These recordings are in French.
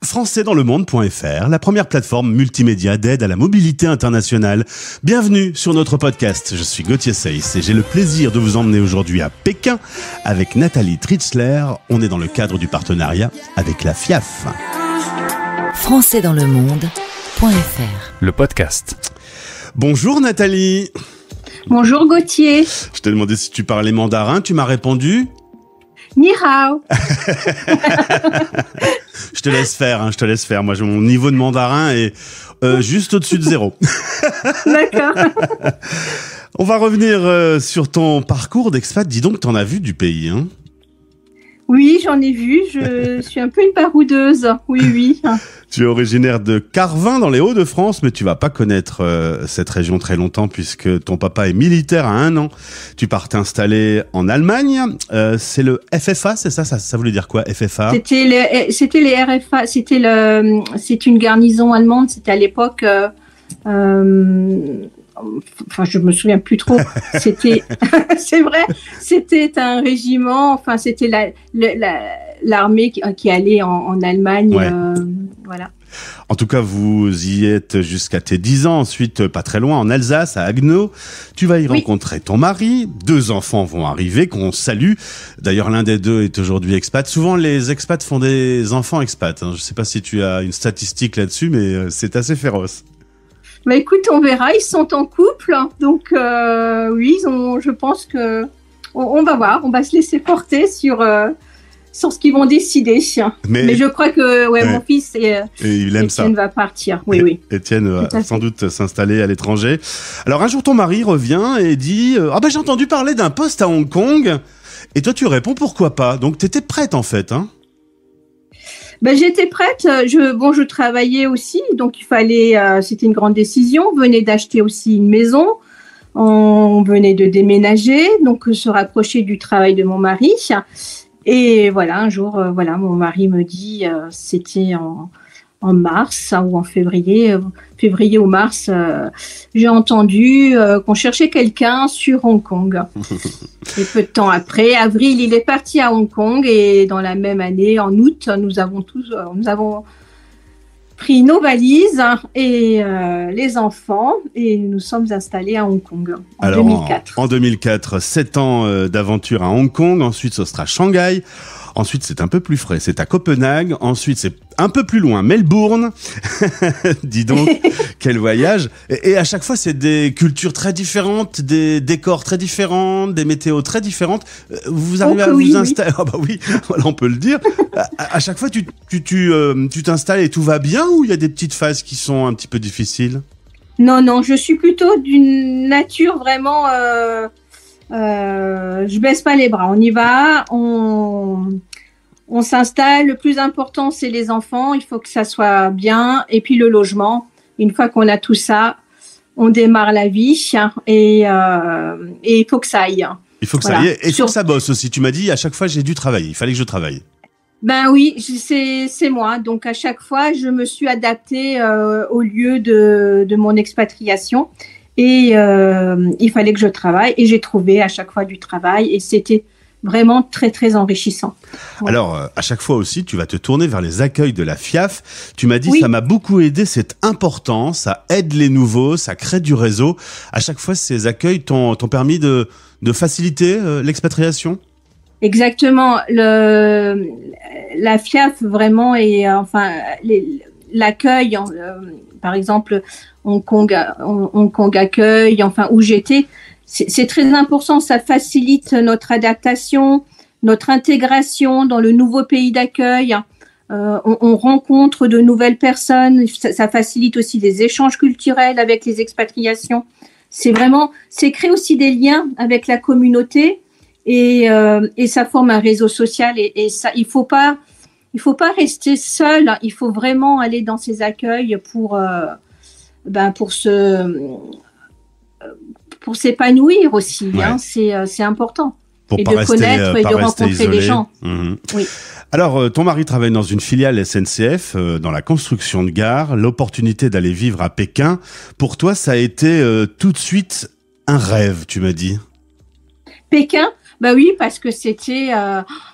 Françaisdanslemonde.fr, la première plateforme multimédia d'aide à la mobilité internationale. Bienvenue sur notre podcast. Je suis Gauthier Seyss et j'ai le plaisir de vous emmener aujourd'hui à Pékin avec Nathalie Tritzler. On est dans le cadre du partenariat avec la FIAF. Françaisdanslemonde.fr, le podcast. Bonjour Nathalie. Bonjour Gauthier. Je t'ai demandé si tu parlais mandarin, tu m'as répondu Ni hao. Je te laisse faire. Moi, mon niveau de mandarin est juste au-dessus de 0. D'accord. On va revenir sur ton parcours d'expat. Dis donc, t'en as vu du pays, hein? Oui, j'en ai vu. Je suis un peu une baroudeuse. Oui. Tu es originaire de Carvin, dans les Hauts-de-France, mais tu vas pas connaître cette région très longtemps puisque ton papa est militaire à 1 an. Tu pars t'installer en Allemagne. C'est le FFA, c'est ça? Ça voulait dire quoi, FFA? C'était les RFA. C'est une garnison allemande. C'était à l'époque. Enfin, je me souviens plus trop. C'était, c'est vrai, c'était un régiment. Enfin, c'était l'armée qui allait en Allemagne. Ouais. Voilà. En tout cas, vous y êtes jusqu'à tes 10 ans. Ensuite, pas très loin, en Alsace, à Haguenau. Tu vas y rencontrer ton mari. 2 enfants vont arriver, qu'on salue. D'ailleurs, l'un des 2 est aujourd'hui expat. Souvent, les expats font des enfants expats. Je ne sais pas si tu as une statistique là-dessus, mais c'est assez féroce. Bah écoute, on verra. Ils sont en couple, donc oui, je pense que on va voir. On va se laisser porter sur ce qu'ils vont décider. Mais je crois que mon fils et il aime Étienne va partir. Oui. Étienne va sans doute s'installer à l'étranger. Alors un jour, ton mari revient et dit j'ai entendu parler d'un poste à Hong Kong. Et toi, tu réponds pourquoi pas. Donc t'étais prête en fait, hein? J'étais prête. Je travaillais aussi, donc il fallait. C'était une grande décision. On venait d'acheter aussi une maison. On venait de déménager, donc se rapprocher du travail de mon mari. Et voilà, un jour, mon mari me dit, c'était en mars ou en février ou mars, j'ai entendu qu'on cherchait quelqu'un sur Hong Kong. Et peu de temps après, avril, il est parti à Hong Kong et dans la même année, en août, nous avons pris nos valises et les enfants et nous sommes installés à Hong Kong en 2004. En 2004, 7 ans d'aventure à Hong Kong, ensuite ce sera Shanghai. Ensuite, c'est un peu plus frais, c'est à Copenhague. Ensuite, c'est un peu plus loin, Melbourne. Dis donc, quel voyage. Et à chaque fois, c'est des cultures très différentes, des décors très différents, des météos très différentes. Vous arrivez à vous installer. Ah bah oui, voilà, on peut le dire. À chaque fois, tu t'installes et tout va bien, ou il y a des petites phases qui sont un petit peu difficiles? Non, je suis plutôt d'une nature vraiment... je baisse pas les bras, on y va, on s'installe. Le plus important, c'est les enfants. Il faut que ça soit bien. Et puis le logement. Une fois qu'on a tout ça, on démarre la vie et il faut que ça aille. Il faut que ça aille. Et il faut que ça bosse aussi. Tu m'as dit, à chaque fois, j'ai dû travailler. Il fallait que je travaille. Ben oui, c'est moi. Donc à chaque fois, je me suis adaptée au lieu de mon expatriation. Et il fallait que je travaille. Et j'ai trouvé à chaque fois du travail. Et c'était vraiment très, très enrichissant. Ouais. Alors, à chaque fois aussi, tu vas te tourner vers les accueils de la FIAF. Tu m'as dit, ça m'a beaucoup aidé, c'est important, ça aide les nouveaux, ça crée du réseau. À chaque fois, ces accueils t'ont permis de faciliter l'expatriation? Exactement. La FIAF, vraiment, et l'accueil, par exemple, Hong Kong Accueil, où j'étais, c'est très important, ça facilite notre adaptation, notre intégration dans le nouveau pays d'accueil. On rencontre de nouvelles personnes, ça facilite aussi les échanges culturels avec les expatriations. C'est créer aussi des liens avec la communauté et ça forme un réseau social et ça, il faut pas rester seul, il faut vraiment aller dans ces accueils pour s'épanouir aussi, hein, c'est important. Pour et de connaître et de rencontrer des gens. Mmh. Oui. Alors, ton mari travaille dans une filiale SNCF, dans la construction de gares, l'opportunité d'aller vivre à Pékin. Pour toi, ça a été tout de suite un rêve, tu m'as dit. Pékin, bah oui, parce que c'était,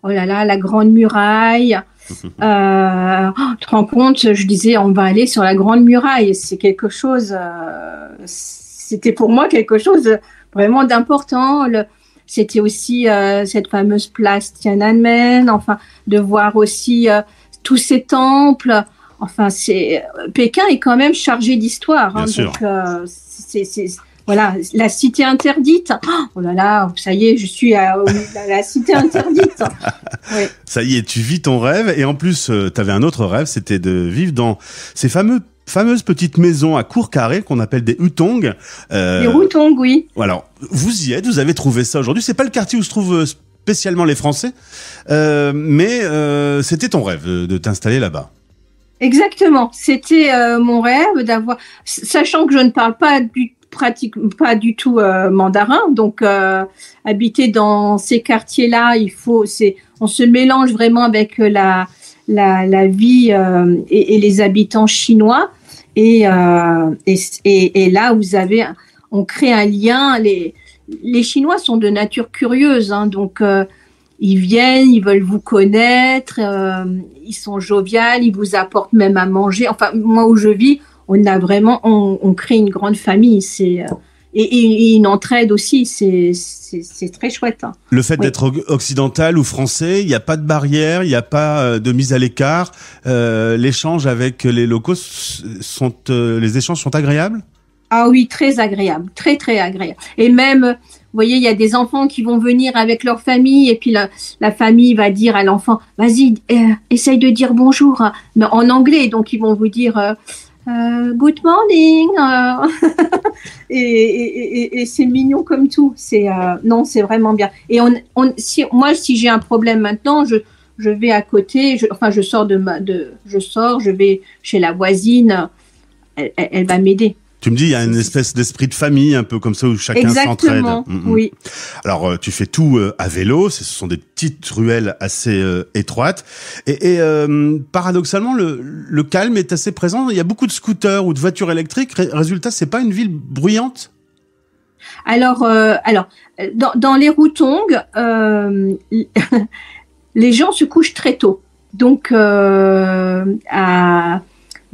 la grande muraille, Tu te rends compte, je disais, on va aller sur la Grande Muraille. C'est quelque chose, c'était pour moi quelque chose vraiment d'important. C'était aussi cette fameuse place Tiananmen, enfin, de voir aussi tous ces temples. Enfin, Pékin est quand même chargé d'histoire. Bien sûr. Donc, voilà, la cité interdite. Oh là là, ça y est, je suis à la cité interdite. Oui. Ça y est, tu vis ton rêve. Et en plus, tu avais un autre rêve, c'était de vivre dans ces fameuses petites maisons à court carré qu'on appelle des hutong. Les hutong, oui. Alors, vous y êtes, vous avez trouvé ça aujourd'hui. C'est pas le quartier où se trouvent spécialement les Français, mais c'était ton rêve de t'installer là-bas. Exactement. C'était mon rêve d'avoir, sachant que je ne parle pas pas du tout mandarin, donc habiter dans ces quartiers-là, on se mélange vraiment avec la vie et les habitants chinois, et là on crée un lien. Les Chinois sont de nature curieuse, hein, donc ils viennent, ils veulent vous connaître, ils sont joviales, ils vous apportent même à manger. Enfin, moi où je vis, on crée une grande famille, et une entraide aussi, c'est très chouette. Hein. Le fait d'être occidental ou français, il n'y a pas de barrière, il n'y a pas de mise à l'écart. L'échange avec les locaux les échanges sont agréables? Ah oui, très agréable, très très agréable. Et même, vous voyez, il y a des enfants qui vont venir avec leur famille, et puis la famille va dire à l'enfant, vas-y, essaye de dire bonjour, mais en anglais. Donc ils vont vous dire good morning, et c'est mignon comme tout. Non, c'est vraiment bien. Et si j'ai un problème maintenant, je vais à côté, je sors je vais chez la voisine, elle va m'aider. Tu me dis, il y a une espèce d'esprit de famille, un peu comme ça, où chacun s'entraide. Exactement, oui. Alors, tu fais tout à vélo, ce sont des petites ruelles assez étroites. Et paradoxalement, le calme est assez présent. Il y a beaucoup de scooters ou de voitures électriques. Résultat, c'est pas une ville bruyante? Alors, dans les hutong, les gens se couchent très tôt. Donc, à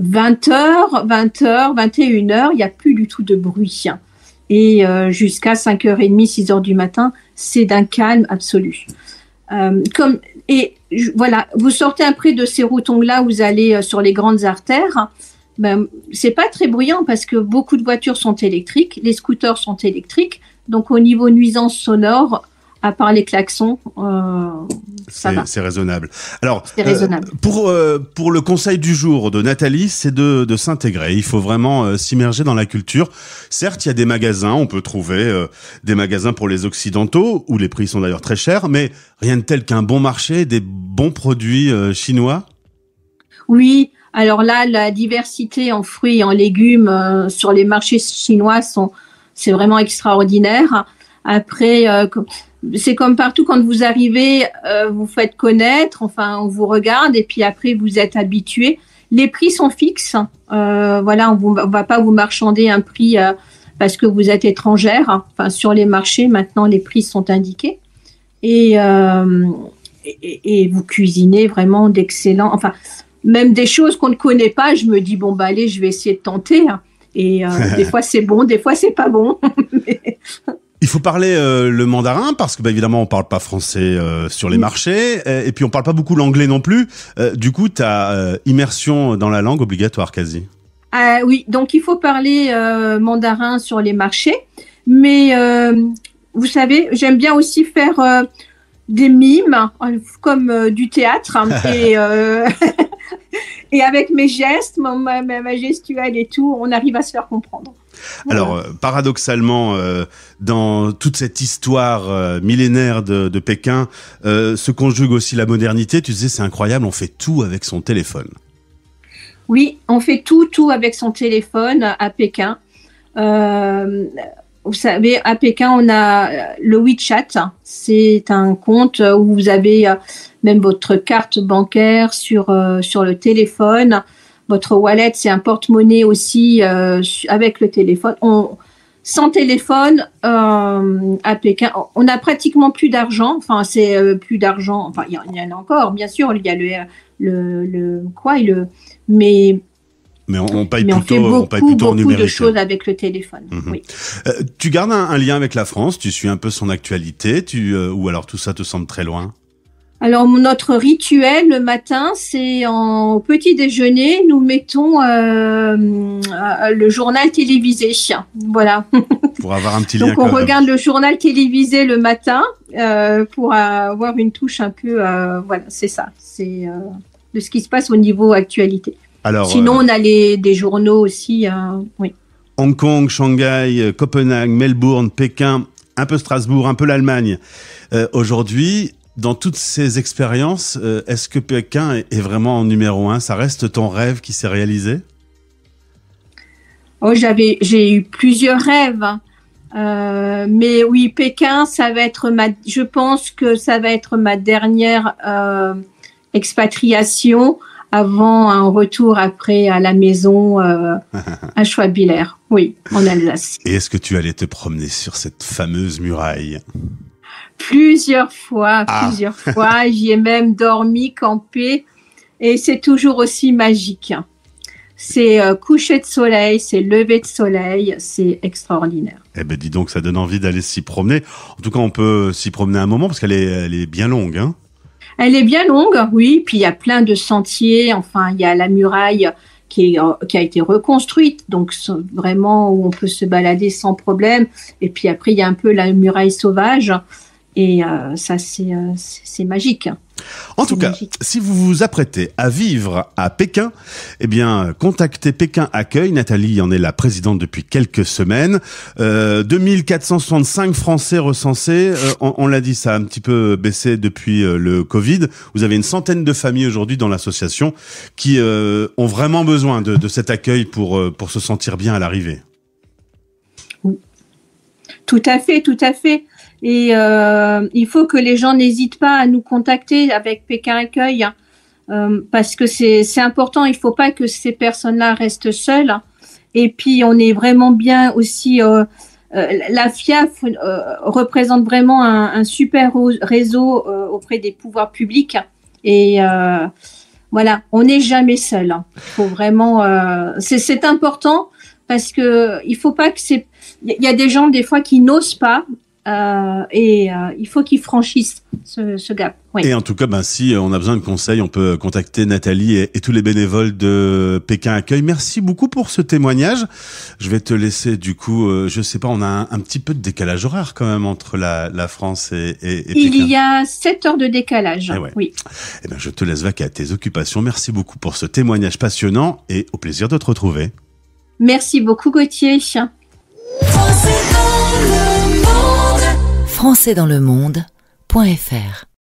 20h, 21h, il n'y a plus du tout de bruit. Et jusqu'à 5h30, 6h du matin, c'est d'un calme absolu. Voilà, vous sortez après de ces hutong-là, vous allez sur les grandes artères. C'est pas très bruyant parce que beaucoup de voitures sont électriques, les scooters sont électriques. Donc, au niveau nuisance sonore, à part les klaxons, ça va. C'est raisonnable. Alors, c'est raisonnable. Pour le conseil du jour de Nathalie, c'est de s'intégrer. Il faut vraiment s'immerger dans la culture. Certes, il y a des magasins, on peut trouver des magasins pour les occidentaux, où les prix sont d'ailleurs très chers, mais rien de tel qu'un bon marché, des bons produits chinois. Oui, alors là, la diversité en fruits et en légumes sur les marchés chinois, c'est vraiment extraordinaire. Après, c'est comme partout, quand vous arrivez, vous faites connaître, enfin, on vous regarde, et puis après, vous êtes habitué. Les prix sont fixes. Voilà, on va pas vous marchander un prix parce que vous êtes étrangère. Enfin, sur les marchés, maintenant, les prix sont indiqués. Et vous cuisinez vraiment d'excellents... Enfin, même des choses qu'on ne connaît pas, je me dis, bon, bah allez, je vais essayer de tenter. Et des fois, c'est bon, des fois, c'est pas bon. Mais... Il faut parler le mandarin parce que évidemment on parle pas français sur les marchés, et puis on parle pas beaucoup l'anglais non plus. Du coup, tu as immersion dans la langue obligatoire quasi. Oui, donc il faut parler mandarin sur les marchés, mais vous savez, j'aime bien aussi faire des mimes comme du théâtre, et avec mes gestes, ma gestuelle et tout, on arrive à se faire comprendre. Voilà. Alors, paradoxalement, dans toute cette histoire millénaire de Pékin, se conjugue aussi la modernité. Tu disais, c'est incroyable, on fait tout avec son téléphone. Oui, on fait tout avec son téléphone à Pékin. Vous savez, à Pékin, on a le WeChat. C'est un compte où vous avez même votre carte bancaire sur le téléphone. Votre wallet, c'est un porte-monnaie aussi avec le téléphone. Sans téléphone, à Pékin, on n'a pratiquement plus d'argent. Enfin, c'est plus d'argent. Enfin, il y en a encore, bien sûr. Il y a Mais on paye mais plutôt, on fait beaucoup en numérique. de choses avec le téléphone. Oui. Tu gardes un lien avec la France, tu suis un peu son actualité, ou alors tout ça te semble très loin? Alors, notre rituel le matin, c'est au petit déjeuner, nous mettons le journal télévisé. Voilà. Pour avoir un petit lien. Donc, on regarde le journal télévisé le matin pour avoir une touche un peu... voilà, c'est ça. C'est de ce qui se passe au niveau actualité. Alors, sinon, on a des journaux aussi. Oui. Hong Kong, Shanghai, Copenhague, Melbourne, Pékin, un peu Strasbourg, un peu l'Allemagne. Aujourd'hui, dans toutes ces expériences, est-ce que Pékin est vraiment en numéro 1? Ça reste ton rêve qui s'est réalisé? Oh, j'ai eu plusieurs rêves. Mais oui, Pékin, ça va être je pense que ça va être ma dernière expatriation avant un retour après à la maison à Schwabiller, oui, en Alsace. Et est-ce que tu allais te promener sur cette fameuse muraille? Plusieurs fois. J'y ai même dormi, campé, et c'est toujours aussi magique. C'est coucher de soleil, c'est lever de soleil, c'est extraordinaire. Eh ben, dis donc, ça donne envie d'aller s'y promener. En tout cas, on peut s'y promener un moment parce qu'elle est bien longue, hein. Elle est bien longue, oui. Puis il y a plein de sentiers. Enfin, il y a la muraille qui a été reconstruite, donc vraiment où on peut se balader sans problème. Et puis après, il y a un peu la muraille sauvage. Et ça, c'est magique. En tout cas, si vous vous apprêtez à vivre à Pékin, eh bien, contactez Pékin Accueil. Nathalie en est la présidente depuis quelques semaines. 2465 Français recensés. On l'a dit, ça a un petit peu baissé depuis le Covid. Vous avez une centaine de familles aujourd'hui dans l'association qui ont vraiment besoin de cet accueil pour se sentir bien à l'arrivée. Tout à fait, tout à fait. Et il faut que les gens n'hésitent pas à nous contacter avec Pékin Accueil, parce que c'est important. Il ne faut pas que ces personnes-là restent seules. Et puis, on est vraiment bien aussi. La FIAF représente vraiment un super réseau auprès des pouvoirs publics. Et voilà, on n'est jamais seul. Il faut vraiment. C'est important parce que il faut pas que c'est. Il y a des gens des fois qui n'osent pas. Il faut qu'ils franchissent ce gap. Oui. Et en tout cas, si on a besoin de conseils, on peut contacter Nathalie et tous les bénévoles de Pékin Accueil. Merci beaucoup pour ce témoignage. Je vais te laisser du coup, je sais pas, on a un petit peu de décalage horaire quand même entre la France et Pékin. Il y a 7 heures de décalage, ouais. Oui. Eh ben, je te laisse vaquer à tes occupations. Merci beaucoup pour ce témoignage passionnant et au plaisir de te retrouver. Merci beaucoup Gauthier. Françaisdanslemonde.fr